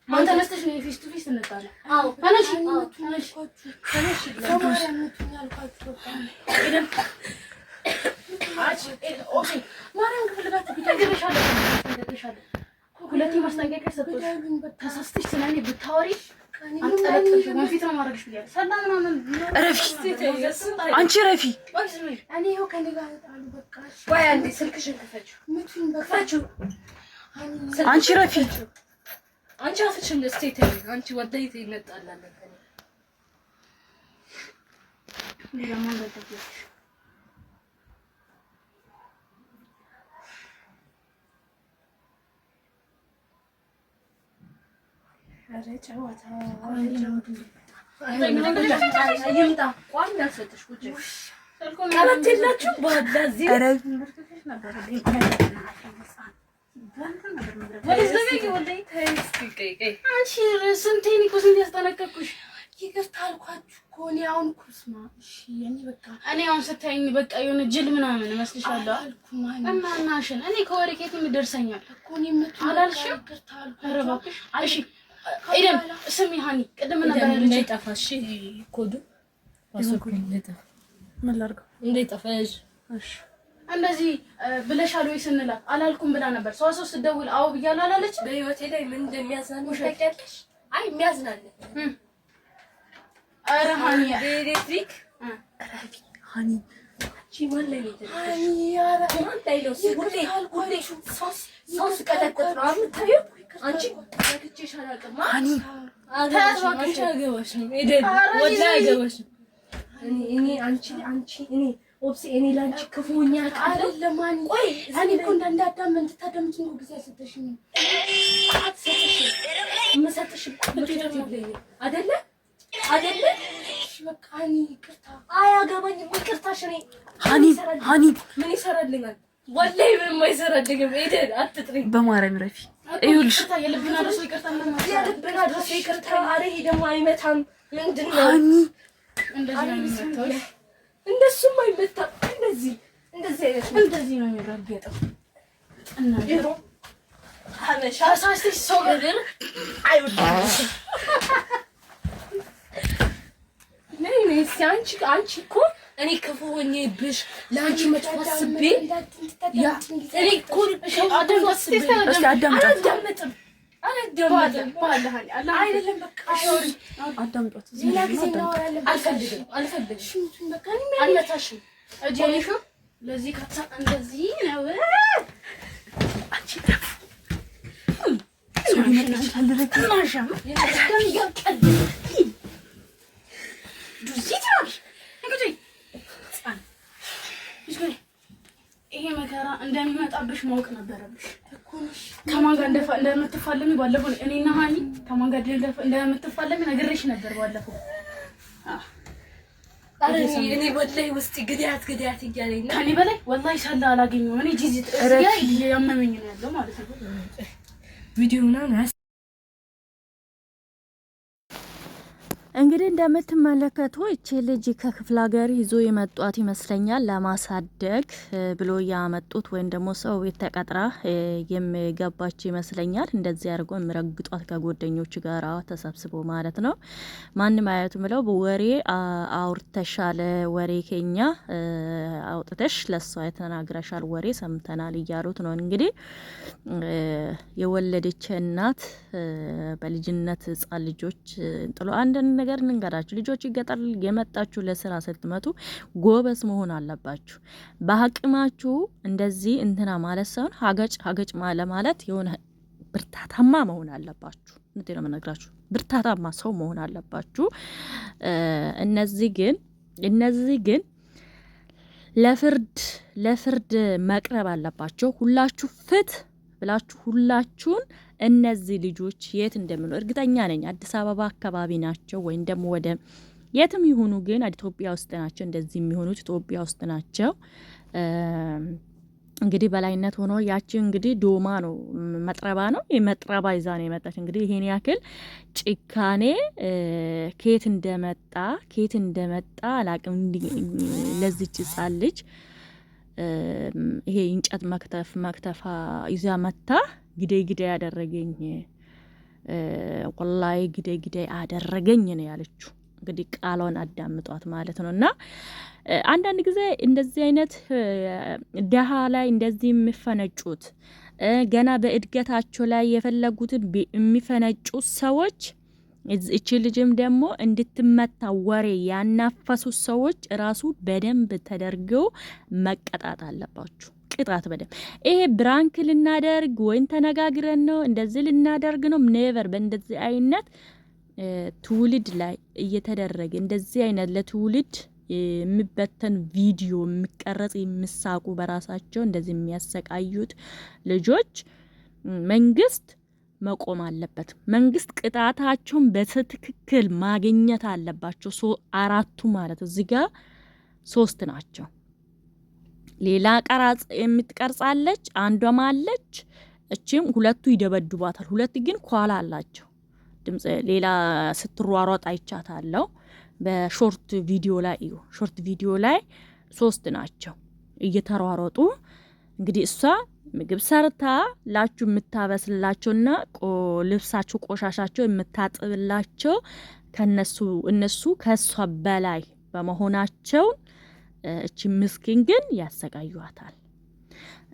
ማን ተነስተሽ ነው ፌስ ቱ ፌስ እንጣላ? አዎ ተነሽ ተነሽ ተነሽ ተማሪያነቱን ያልኳችሁ እደም አጭ ኦኬ ማርያም ክፍልጋት ቢታገለሻለ ሁለቴ ማስጠንቀቂያ ሰጥቶሽ ተሳስተሽ ስለኔ ብታወሪ አንጠለጥሽ ወንፊት ነው ማድረግሽ ብያለሁ። ሰላም ነው ረፊ አንቺ ረፊ እኔ ይኸው ከኔ ጋር ጣሉ በቃ ወይ አንዴ ስልክሽን ክፈችው ምቱን በቃችሁ አንቺ ረፊ አንቺ አፍሽን ስቴት አንቺ ወደይ ይመጣላል ለማን ለተብሽ አረጫዋታ አይምጣ ቋም ዳሰተሽ ቁጭ ቀለትላችሁ ባዳዚህ አረብ ነበር አንቺ ስንቴን እኮ ስንት ያስጠነቀቅኩሽ ይቅርታ አልኳችሁ እኮ እኔ አሁን እኮ ስማ እሺ እኔ በቃ እኔ አሁን ስታይኝ በቃ የሆነ ጅል ምናምን መስልሻለሁ እና እናሽን እኔ ከወረቄት የሚደርሰኛል እኮ እኔ ምቱ አላልሽም ይቅርታ አልኳችሁ እሺ አይደም ስሚ ሃኒ ቅድም ነበር እንዳይጠፋሽ ኮዱ አሰኩኝ እንደጠፋ ምን ላድርገው እንዳይጠፋሽ እሺ እንደዚህ ብለሻል ወይ ስንላት አላልኩም ብላ ነበር። ሰው ስትደውል አው ብያለሁ አላለች። በህይወቴ ላይ ምን እንደሚያዝናን ታውቂያለሽ? አይ የሚያዝናል አረ ሃኒ ኤሌክትሪክ ሃኒ ቺማን ላይ ነው ሃኒ ያራ ማን ታይለው ሁሌ ሶስ ቀጠቀጥ ነው አምታዩ አንቺ ለክቼሽ አላውቅም ሃኒ ታያዋቅሽ አገባሽ ነው ኤደን ወላ አገባሽ እኔ አንቺ እኔ ኦፕስ እኔ ላንቺ ክፉኛ አይደለም ማን ቆይ እኔ እኮ እንዳዳመን ተታደምጪኝ ነው ጊዜ ሰጥተሽኝ አትሰጥሽ መሰጥሽ አይደለ እሺ በቃ እኔ ይቅርታ አያገባኝም ይቅርታሽ እኔ ሃኒ ምን ይሰራልኛል ወላሂ ምንም አይሰራልኝም ኤደን አትጥሪ በማርያም ረፊ ይኸውልሽ የልብና ድረስ ይቅርታ የልብና ድረስ ይቅርታ አረ ይሄ ደግሞ አይመታም ምንድነው ሃኒ እንደዚህ ነው እንደሱም አይመጣም እንደዚህ አይነት እንደዚህ ነው የሚረገጠው እና ይሮ አመሻ ሳስቲስ ሶገር አይወጣሽ ነይ አንቺ እኮ እኔ ክፉ ሆኜብሽ ላንቺ መጥፋስቤ ያ እኔ እኮ አዳምጣት አይደለም በቃ አዳምጣት ሌላ ጊዜ እናወራለን አልፈልግም ሽንቱን በቃ አልመታሽም እጄሽ ለዚህ ካታ እንደዚህ ነው አንቺ ደፍ ማሻም የደም ያቀድ ዱዚት ነው እንግዲህ ይሄ መከራ እንደሚመጣብሽ ማወቅ ነበረብሽ እኮ ከማን ጋር እንደምትፋለሚ ባለፈው እኔና ሃኒ ከማን ጋር እንደምትፋለሚ ነግሬሽ ነበር ባለፈው እኔ ወላሂ ውስጥ ግዳት ይያለኝ ከኔ በላይ ወላሂ ሰላ አላገኘው እኔ ጂዚ ያመመኝ ነው ያለው ማለት ነው ቪዲዮና እንግዲህ እንደምትመለከቱ እቺ ልጅ ከክፍለ ሀገር ይዞ የመጧት ይመስለኛል ለማሳደግ ብሎ ያመጡት ወይም ደግሞ ሰው ቤት ተቀጥራ የሚገባች ይመስለኛል። እንደዚህ አድርጎ የሚረግጧት ከጓደኞች ጋር ተሰብስቦ ማለት ነው። ማንም አያቱ ምለው በወሬ አውርተሻል፣ ወሬ ከኛ አውጥተሽ ለሷ የተናግረሻል፣ ወሬ ሰምተናል እያሉት ነው። እንግዲህ የወለደች እናት በልጅነት ህጻን ልጆች ጥሎ አንድ ነገር እንንገራችሁ ልጆች ይገጠር የመጣችሁ ለስራ ስትመጡ ጎበስ መሆን አለባችሁ። በአቅማችሁ እንደዚህ እንትና ማለት ሳይሆን ሀገጭ ማለት የሆነ ብርታታማ መሆን አለባችሁ። እንዴት ነው የምነግራችሁ? ብርታታማ ሰው መሆን አለባችሁ። እነዚህ ግን ለፍርድ መቅረብ አለባቸው። ሁላችሁ ፍትህ ብላችሁ ሁላችሁን እነዚህ ልጆች የት እንደሚኖሩ እርግጠኛ ነኝ። አዲስ አበባ አካባቢ ናቸው ወይም ደግሞ ወደ የትም ይሁኑ ግን ኢትዮጵያ ውስጥ ናቸው። እንደዚህ የሚሆኑት ኢትዮጵያ ውስጥ ናቸው። እንግዲህ በላይነት ሆኖ ያቺ እንግዲህ ዶማ ነው መጥረባ ነው የመጥረባ ይዛ ነው የመጣች። እንግዲህ ይሄን ያክል ጭካኔ ከየት እንደመጣ አላቅም። ለዚች ሕፃን ልጅ ይሄ እንጨት መክተፋ ይዛ መታ ግዴ ያደረገኝ ወላሂ ግዴ አደረገኝ ነው ያለችው። እንግዲህ ቃሏን አዳምጧት ማለት ነውና አንዳንድ ጊዜ እንደዚህ አይነት ደሃ ላይ እንደዚህ የሚፈነጩት ገና በእድገታቸው ላይ የፈለጉትን የሚፈነጩ ሰዎች እቺ ልጅም ደግሞ እንድትመታ ወሬ ያናፈሱ ሰዎች ራሱ በደንብ ተደርገው መቀጣት አለባችሁ። ቅጣት በደንብ ይሄ ብራንክ ልናደርግ ወይን ተነጋግረን ነው እንደዚህ ልናደርግ ነው ኔቨር። በእንደዚህ አይነት ትውልድ ላይ እየተደረገ እንደዚህ አይነት ለትውልድ የሚበተን ቪዲዮ የሚቀረጽ የሚሳቁ በራሳቸው እንደዚህ የሚያሰቃዩት ልጆች መንግስት መቆም አለበት። መንግስት ቅጣታቸውን በትክክል ማግኘት አለባቸው። አራቱ ማለት እዚህ ጋር 3 ናቸው። ሌላ ቀራጽ የምትቀርጻለች አንዷም አለች። እቺም 2 ይደበድቧታል። 2 ግን ኳላ አላቸው ድምጽ ሌላ ስትሯሯጥ አይቻታለሁ። በሾርት ቪዲዮ ላይ ሾርት ቪዲዮ ላይ 3 ናቸው እየተሯሯጡ። እንግዲህ እሷ ምግብ ሰርታ ላችሁ የምታበስላቸውና ልብሳቸው ቆሻሻቸው የምታጥብላቸው እነሱ ከሷ በላይ በመሆናቸው እቺ ምስኪን ግን ያሰቃዩዋታል።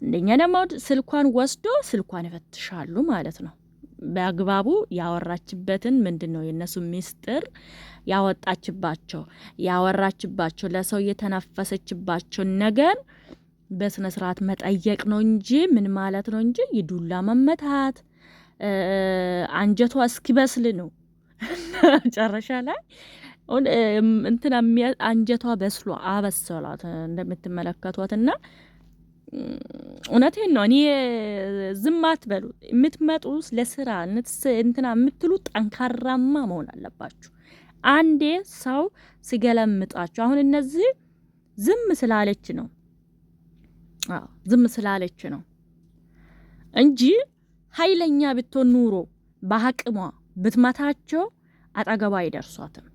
እንደኛ ደግሞ ስልኳን ወስዶ ስልኳን ይፈትሻሉ ማለት ነው። በአግባቡ ያወራችበትን ምንድነው የነሱ ሚስጥር ያወራችባቸው ለሰው የተነፈሰችባቸው ነገር በስነ ስርዓት መጠየቅ ነው እንጂ ምን ማለት ነው እንጂ ይዱላ መመታት አንጀቷ እስኪበስል ነው። ጨረሻ ላይ እንትና አንጀቷ በስሎ አበሰሏት እንደምትመለከቷትና እውነቴን ነው። እኔ ዝም አትበሉ። የምትመጡ ለስራ እንትና የምትሉ ጠንካራማ መሆን አለባችሁ። አንዴ ሰው ሲገለምጣችሁ አሁን እነዚህ ዝም ስላለች ነው እንጂ ኃይለኛ ብትሆን ኑሮ በአቅሟ ብትመታቸው አጠገባ አይደርሷትም።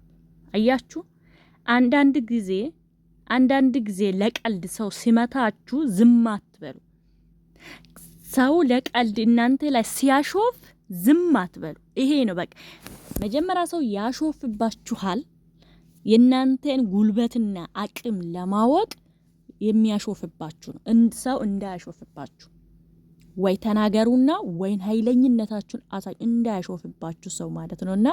አያችሁ አንዳንድ ጊዜ ለቀልድ ሰው ሲመታችሁ ዝም አትበሉ። ሰው ለቀልድ እናንተ ላይ ሲያሾፍ ዝም አትበሉ። ይሄ ነው በቃ። መጀመሪያ ሰው ያሾፍባችኋል። የእናንተን ጉልበትና አቅም ለማወቅ የሚያሾፍባችሁ ነው። ሰው እንዳያሾፍባችሁ ወይ ተናገሩና ወይን ኃይለኝነታችሁን አሳይ እንዳያሾፍባችሁ ሰው ማለት ነውና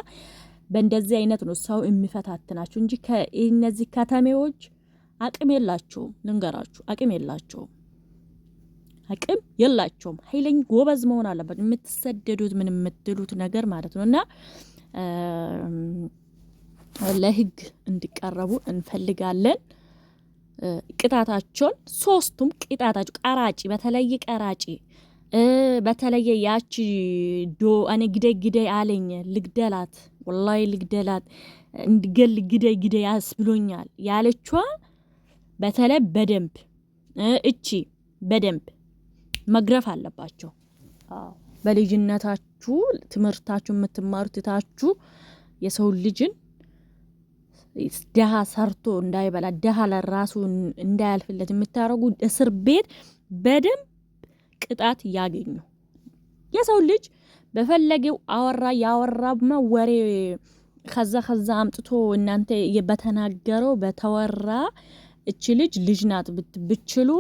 በእንደዚህ አይነት ነው ሰው የሚፈታትናችሁ እንጂ ከእነዚህ ከተሜዎች አቅም የላቸውም። ልንገራችሁ አቅም የላቸውም። ኃይለኝ ጎበዝ መሆን አለበት። የምትሰደዱት ምን የምትሉት ነገር ማለት ነውና ለህግ እንዲቀርቡ እንፈልጋለን። ቅጣታቸውን 3ቱም ቅጣታቸው በተለየ ያቺ እኔ ግደይ አለኝ ልግደላት ወላሂ ልግደላት እንድገል ግደይ ያስብሎኛል ያለችዋ በተለይ በደንብ በደንብ መግረፍ አለባቸው። በልጅነታችሁ ትምህርታችሁ የምትማሩት ታችሁ የሰው ልጅን ደሃ ሰርቶ እንዳይበላ ደሃ ለራሱ እንዳያልፍለት የምታረጉ እስር ቤት በደንብ ቅጣት ያገኙ። የሰው ልጅ በፈለገው ያወራማ ወሬ ከዛ አምጥቶ እናንተ በተናገረው በተወራ እቺ ልጅ ናት ብትችሉ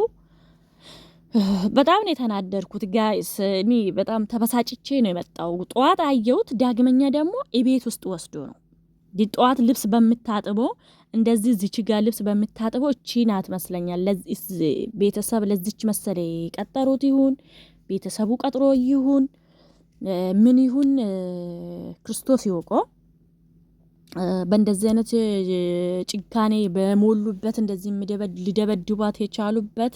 በጣም ነው የተናደርኩት ጋይስ። እኔ በጣም ተበሳጭቼ ነው የመጣው። ጧት አየሁት። ዳግመኛ ደግሞ እቤት ውስጥ ወስዶ ነው ጧት ልብስ በምታጥበው እንደዚህ ዝች ጋር ልብስ በምታጥበው እቺ ናት መስለኛል። ቤተሰብ ለዚች መሰለ ቀጠሩት ይሁን ቤተሰቡ ቀጥሮ ይሁን ምን ይሁን ክርስቶስ ይወቀው። በእንደዚህ አይነት ጭካኔ በሞሉበት እንደዚህ ሊደበድቧት የቻሉበት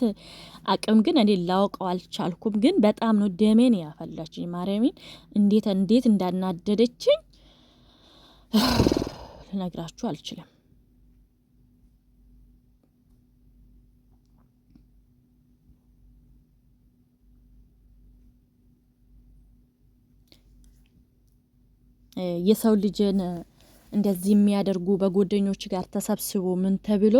አቅም ግን እኔ ላውቀው አልቻልኩም። ግን በጣም ነው ደሜን ያፈላችኝ። ማርያምን እንዴት እንዳናደደችኝ ልነግራችሁ አልችልም። የሰው ልጅን እንደዚህ የሚያደርጉ በጎደኞች ጋር ተሰብስቦ ምን ተብሎ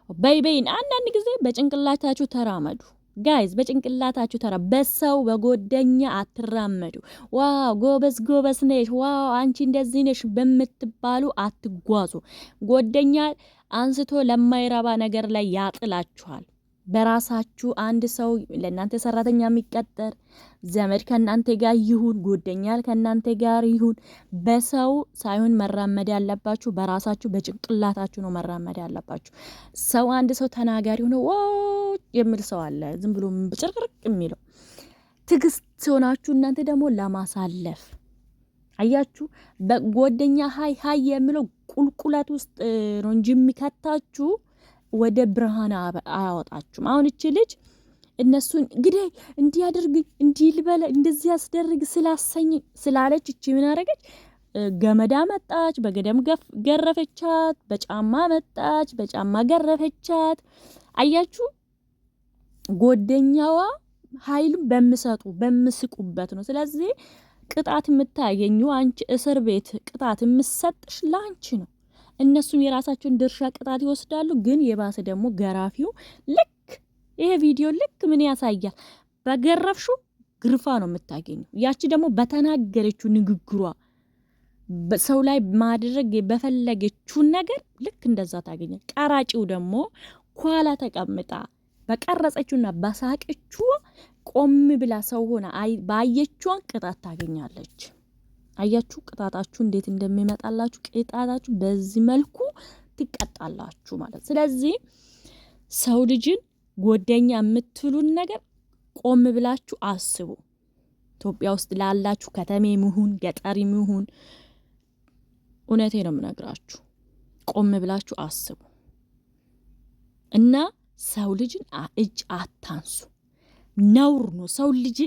በይበይን አንዳንድ ጊዜ በጭንቅላታችሁ ተራመዱ ጋይዝ በጭንቅላታችሁ በሰው በጎደኛ አትራመዱ ዋው ጎበዝ ነሽ ዋው አንቺ እንደዚህ ነሽ በምትባሉ አትጓዙ ጎደኛ አንስቶ ለማይረባ ነገር ላይ ያጥላችኋል በራሳችሁ አንድ ሰው ለእናንተ ሰራተኛ የሚቀጠር ዘመድ ከእናንተ ጋር ይሁን ጎደኛ ከእናንተ ጋር ይሁን በሰው ሳይሆን መራመድ ያለባችሁ በራሳችሁ በጭንቅላታችሁ ነው መራመድ ያለባችሁ ሰው አንድ ሰው ተናጋሪ ሆኖ የሚል ሰው አለ ዝም ብሎ ጭርቅርቅ የሚለው ትግስት ሆናችሁ እናንተ ደግሞ ለማሳለፍ አያችሁ በጎደኛ ሃይ የሚለው ቁልቁለት ውስጥ ነው እንጂ የሚከታችሁ ወደ ብርሃን አያወጣችሁም አሁን እቺ ልጅ እነሱን እንግዲህ እንዲያደርግ እንዲልበለ እንደዚህ ያስደርግ ስላሰኝ ስላለች እቺ ምን አረገች ገመዳ መጣች በገደም ገረፈቻት በጫማ መጣች በጫማ ገረፈቻት አያችሁ ጎደኛዋ ኃይሉን በምስቁበት ነው ስለዚህ ቅጣት የምታገኙ አንቺ እስር ቤት ቅጣት የምሰጥሽ ላንቺ ነው እነሱም የራሳቸውን ድርሻ ቅጣት ይወስዳሉ ግን የባሰ ደግሞ ገራፊው ልክ ይሄ ቪዲዮ ልክ ምን ያሳያል በገረፍሹ ግርፋ ነው የምታገኙ ያቺ ደግሞ በተናገረችው ንግግሯ በሰው ላይ ማድረግ በፈለገችው ነገር ልክ እንደዛ ታገኛል ቀራጪው ደግሞ ኳላ ተቀምጣ በቀረጸችውና በሳቀችው ቆም ብላ ሰው ሆነ ባየችው ቅጣት ታገኛለች አያችሁ ቅጣታችሁ እንዴት እንደሚመጣላችሁ ቅጣታችሁ በዚህ መልኩ ትቀጣላችሁ ማለት ስለዚህ ሰው ልጅን ጎደኛ የምትሉን ነገር ቆም ብላችሁ አስቡ ኢትዮጵያ ውስጥ ላላችሁ ከተሜም ይሁን ገጠሪም ይሁን እውነቴ ነው የምነግራችሁ ቆም ብላችሁ አስቡ እና ሰው ልጅን እጅ አታንሱ ነውር ነው ሰው ልጅ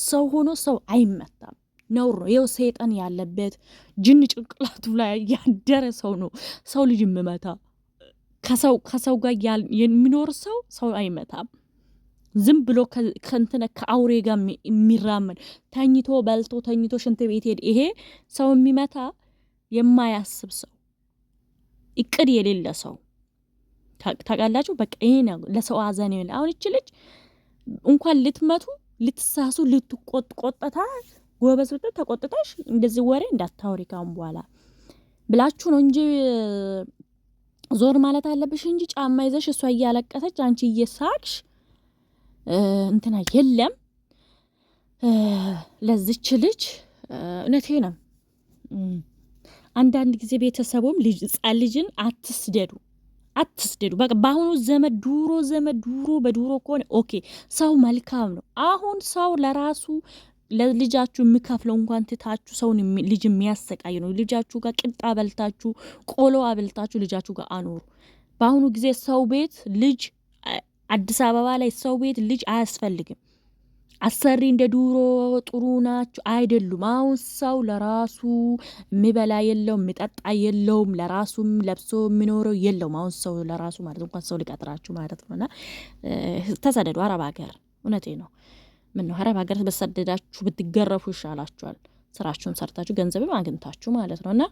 ሰው ሆኖ ሰው አይመታም ነውር ነው ይኸው ሰይጣን ያለበት ጅን ጭንቅላቱ ላይ ያደረ ሰው ነው ሰው ልጅ የሚመታ ከሰው ጋር የሚኖር ሰው አይመታም ዝም ብሎ ከእንተነ ከአውሬ ጋር የሚራመድ ተኝቶ በልቶ ተኝቶ ሽንት ቤት ሄድ ይሄ ሰው የሚመታ የማያስብ ሰው እቅድ የሌለ ሰው ታውቃላችሁ በቃ ይሄ ነው ለሰው አዘን ይል አሁን እቺ ልጅ እንኳን ልትመቱ ልትሳሱ ልትቆጣታ ጎበዝ ብትል ተቆጥታሽ እንደዚህ ወሬ እንዳታወሪ ካም በኋላ ብላችሁ ነው እንጂ ዞር ማለት አለብሽ እንጂ ጫማ ይዘሽ እሷ እያለቀሰች አንቺ እየሳቅሽ እንትና የለም ለዚች ልጅ እውነቴ ነው አንዳንድ ጊዜ ቤተሰቡም ልጅን አትስደዱ በቃ በአሁኑ ድሮ በድሮ ከሆነ ኦኬ ሰው መልካም ነው አሁን ሰው ለራሱ ለልጃችሁ የሚከፍለው እንኳን ትታችሁ ሰውን ልጅ የሚያሰቃይ ነው ልጃችሁ ጋር ቅጣ በልታችሁ ቆሎ አበልታችሁ ልጃችሁ ጋር አኖሩ በአሁኑ ጊዜ ሰው ቤት ልጅ አዲስ አበባ ላይ ሰው ቤት ልጅ አያስፈልግም አሰሪ እንደ ድሮ ጥሩ ናችሁ አይደሉም አሁን ሰው ለራሱ የሚበላ የለውም የሚጠጣ የለውም ለራሱም ለብሶ የሚኖረው የለውም አሁን ሰው ለራሱ ማለት እንኳን ሰው ሊቀጥራችሁ ማለት ነውና ተሰደዱ አረብ ሀገር እውነቴ ነው ምን ነው አረብ ሀገር በሰደዳችሁ ብትገረፉ ይሻላችኋል ስራችሁን ሰርታችሁ ገንዘብም አግኝታችሁ ማለት ነውና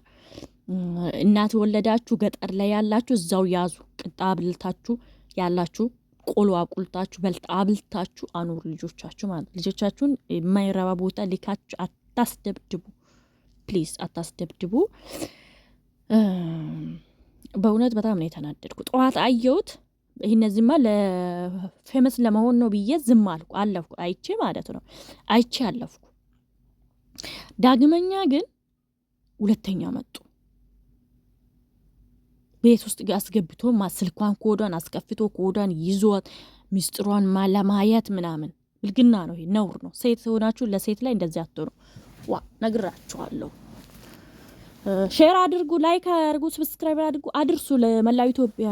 እናት ወለዳችሁ ገጠር ላይ ያላችሁ እዛው ያዙ ቅጣ ብልታችሁ ያላችሁ ቆሎ አቁልታችሁ በልጣብልታችሁ አኑሩ ልጆቻችሁ ማለት ልጆቻችሁን የማይረባ ቦታ ልካችሁ አታስደብድቡ ፕሊዝ አታስደብድቡ በእውነት በጣም ነው የተናደድኩ ጠዋት አየሁት እነዚህማ ለፌመስ ለመሆን ነው ብዬ ዝም አለፍኩ አይቼ ማለት ነው አይቼ አለፍኩ ዳግመኛ ግን ሁለተኛ መጡ ቤት ውስጥ አስገብቶ ስልኳን ኮዷን አስከፍቶ ኮዷን ይዞት ሚስጥሯን ለማየት ምናምን ብልግና ነው ይሄ ነውር ነው ሴት ሆናችሁ ለሴት ላይ እንደዚህ አትሆኑ ነግራችኋለሁ ሼር አድርጉ ላይክ አድርጉ ሰብስክራይብ አድርጉ አድርሱ ለመላው ኢትዮጵያ